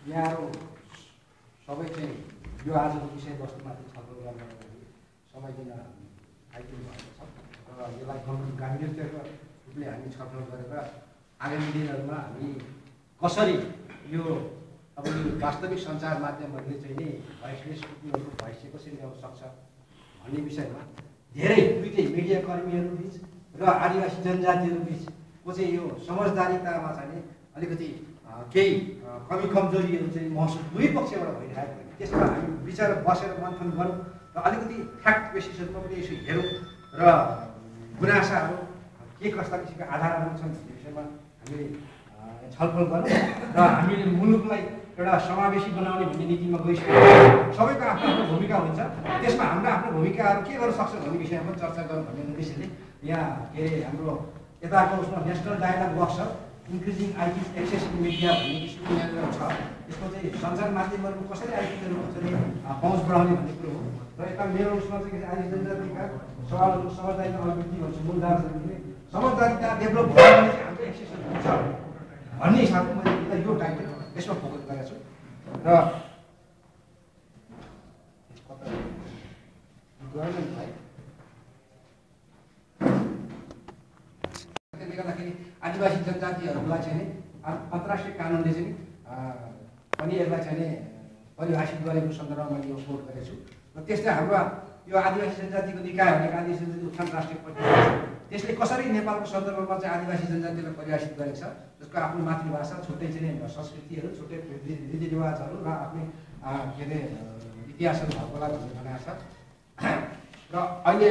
यहाँहरू सबै चाहिँ यो आजको विषयवस्तुमाथि छलफल गर्नका लागि समयदिन आइदिनु भएको छ र यसलाई गम्भीरताको रूपले हामी छलफल गरेर आगामी दिनहरूमा हामी कसरी यो अब यो वास्तविक सञ्चार माध्यमहरूले चाहिँ नि भोइसलेस कुकुरहरूको भविष्य कसरी ल्याउन सक्छ भन्ने विषयमा धेरै दुईटै मिडिया कर्मीहरू बिच र आदिवासी जनजातिहरू बिचको चाहिँ यो समझदारीतामा चाहिँ अलिकति केही कमी कमजोरीहरू चाहिँ महसुस दुई पक्षबाट भइरहेको होइन। त्यसमा हामी विचार बसेर मन्थन गरौँ र अलिकति फ्याक्ट बेसिसहरूमा पनि यसो हेरौँ र गुनासाहरू के कस्ता किसिमका आधारहरू छन् भन्ने विषयमा हामीले छलफल गरौँ र हामीले मुलुकलाई एउटा समावेशी बनाउने भन्ने नीतिमा गइसकेको सबैको आफ्नो आफ्नो भूमिका हुन्छ। त्यसमा हाम्रो आफ्नो भूमिकाहरू के गर्न सक्छ भन्ने विषयमा पनि चर्चा गरौँ भन्ने उद्देश्यले यहाँ के अरे हाम्रो यताको उसमा national dialogue workshop increasing IT access in media भन्ने किसिमको यहाँनिर छ। यसको चाहिँ सञ्चार माध्यमहरूको कसरी आइटीहरू कसरी पहुँच बढाउने भन्ने कुरो हो र यता मेरो उसमा चाहिँ आदि जनजातिका सवालहरू समझदारीता अभिवृद्धि भन्छु मूलधार समझदारीता डेभलप भयो भने चाहिँ हाम्रो एक्सेसहरू हुन्छ भन्ने हिसाबले मैले यो टाइटल यसमा फोकस गरेको छु र गभर्मेन्टलाई त्यसले गर्दाखेरि आदिवासी जनजातिहरूलाई चाहिँ नि अन्तर्राष्ट्रिय कानुनले चाहिँ पनि यसलाई चाहिँ नि परिभाषित गरेको सन्दर्भमा मैले यो कोट गरेको छु र त्यस्तै हाम्रो यो आदिवासी जनजातिको निकाय भनेको आदिवासी जनजाति उत्थान राष्ट्रिय प्रतिष्ठान त्यसले कसरी नेपालको सन्दर्भमा चाहिँ आदिवासी जनजातिलाई परिभाषित गरेको छ जसको आफ्नो मातृभाषा छुट्टै चाहिँ संस्कृतिहरू छुट्टै रीतिरिवाजहरू र आफ्नै के अरे इतिहासहरू भएको होला भन्ने भनेको छ र अहिले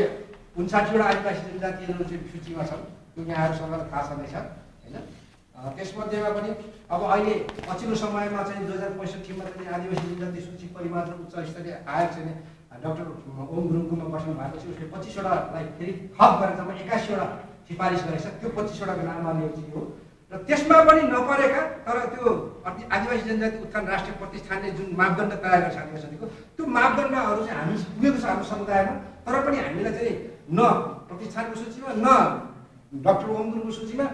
59वटा आदिवासी जनजातिहरू चाहिँ सूचीमा छन्। त्यो यहाँहरूसँग थाहा छँदैछ होइन। त्यसमध्येमा पनि अब अहिले पछिल्लो समयमा चाहिँ 2065मा चाहिँ आदिवासी जनजाति सूची परिमार्जन उच्च स्तरीय आयोग चाहिँ डाक्टर ओम गुरुङकोमा बस्नु भएको छ। उसले 25वटालाई फेरि थप गरेर जम्मा 81वटा सिफारिस गरेको छ। त्यो 25वटाको नाममा ल्याउँछ हो र त्यसमा पनि नपरेका तर त्यो आदिवासी जनजाति उत्थान राष्ट्रिय प्रतिष्ठानले जुन मापदण्ड तयार गर्छ आदिवासीको त्यो मापदण्डहरू चाहिँ हामी पुगेको छ हाम्रो समुदायमा तर पनि हामीलाई चाहिँ न प्रतिष्ठानको सूचीमा न डाक्टर ओम गुरुङको सूचीमा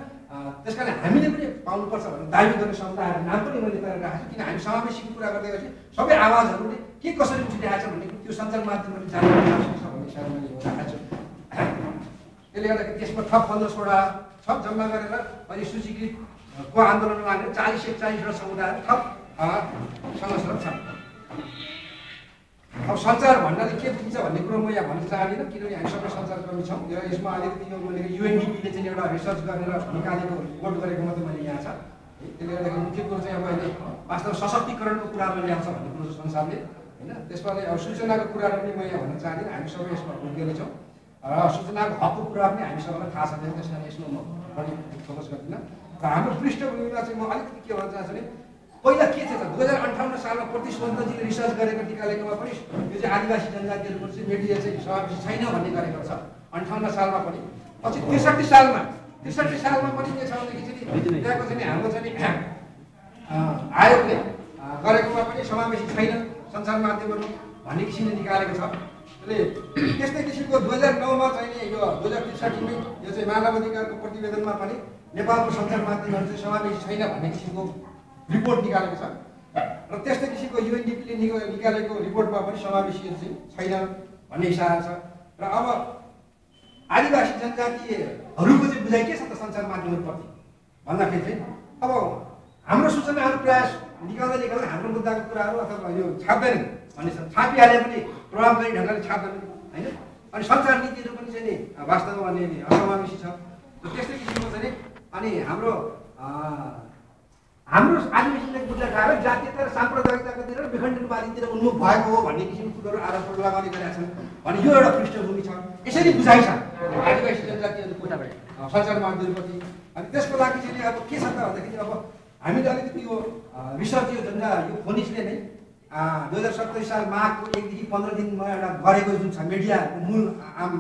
त्यस कारण हामीले पनि पाउनुपर्छ भनेर दाबी गर्ने समुदायहरूको नाम पनि मैले तयार राखेको छु। किन हामी समावेशीको कुरा गर्दै गएपछि सबै आवाजहरूले के कसरी उठिरहेको छ भन्ने त्यो सञ्चार माध्यमले जानकारी आवश्यक छ भन्ने हिसाबले मैले राखेको छु। त्यसले गर्दाखेरि त्यसमा थप 15वटा थप जम्मा गरेर अनि सूचीकृतको आन्दोलन लाग्ने 40-41वटा समुदायहरू थप सँगसँगै छन्। अब सञ्चार भन्नाले के बुझिन्छ भन्ने कुरो म यहाँ भन्न चाहदिनँ किनभने हामी सबै सञ्चारकर्मी छौँ। यसमा अलिकति यो मैले युएनडिपीले चाहिँ एउटा रिसर्च गरेर निकालेको रिपोर्ट गरेको मात्रै मैले यहाँ छ। त्यसले गर्दाखेरि मुख्य कुरो चाहिँ अब अहिले वास्तव सशक्तिकरणको कुराहरू ल्याउँछ भन्ने कुरो संसारले होइन। त्यसमा अब सूचनाको कुराहरू पनि म यहाँ भन्न चाहदिनँ। हामी सबै यसमा भूमिका छौँ र सूचनाको हकको कुरा पनि हामी सबैलाई थाहा छैन। त्यस कारण यसमा म बढी फोकस गर्दिनँ र हाम्रो पृष्ठभूमिमा चाहिँ म अलिकति के भन्न चाहन्छु भने पहिला के थियो त 2058 सालमा प्रतिस्पन्दजीले रिसर्च गरेको टिका लेखमा पनि यो चाहिँ आदिवासी जनजातिहरूको चाहिँ मिडिया चाहिँ समावेशी छैन भन्ने गरेको छ 58 सालमा पनि। पछि 63 सालमा पनि के छ भनेदेखि चाहिँ त्यहाँको चाहिँ हाम्रो चाहिँ आयोगले गरेकोमा पनि समावेशी छैन सञ्चार माध्यमहरू भन्ने किसिमले निकालेको छ। त्यस्तै किसिमको 2009मा चाहिँ यो 2063मै यो चाहिँ मानव अधिकारको प्रतिवेदनमा पनि नेपालको सञ्चार माध्यमहरू चाहिँ समावेशी छैन भन्ने किसिमको रिपोर्ट निकालेको छ र त्यस्तै किसिमको युएनडिपीले निकालेको रिपोर्टमा पनि समावेशीहरू चाहिँ छैन भन्ने इसारा छ। र अब आदिवासी जनजातिहरूको चाहिँ बुझाइ के छ त सञ्चार माध्यमहरूप्रति भन्दाखेरि चाहिँ अब हाम्रो सूचनाहरू प्रयास निकाल्दै हाम्रो मुद्दाको कुराहरू अथवा यो छाप्दैन भन्ने छ। छापिहाले पनि प्रभावकारी ढङ्गले छाप्दैन होइन। अनि सञ्चार नीतिहरू पनि चाहिँ नि वास्तवमा अलि असमावेशी छ। त्यस्तै किसिमको चाहिँ अनि हाम्रो आदिवासीले मुद्दा उठाएर जातीयता र साम्प्रदायिकतातिर र विखण्डनवादीतिर उन्मुख भएको हो भन्ने किसिमको कुरोहरू आरोप लगाउने गरेका छन् भने यो एउटा पृष्ठभूमि छ। यसरी बुझाइ छ आदिवासी जनजातिहरूको सञ्चार माध्यमप्रति। अनि त्यसको लागि चाहिँ अब के छ त भन्दाखेरि अब हामीले अलिकति यो रिसर्च यो फोनिक्सले नै 2070 साल माघको 1 देखि 15 दिनमा एउटा गरेको जुन छ मिडियाको मूल आम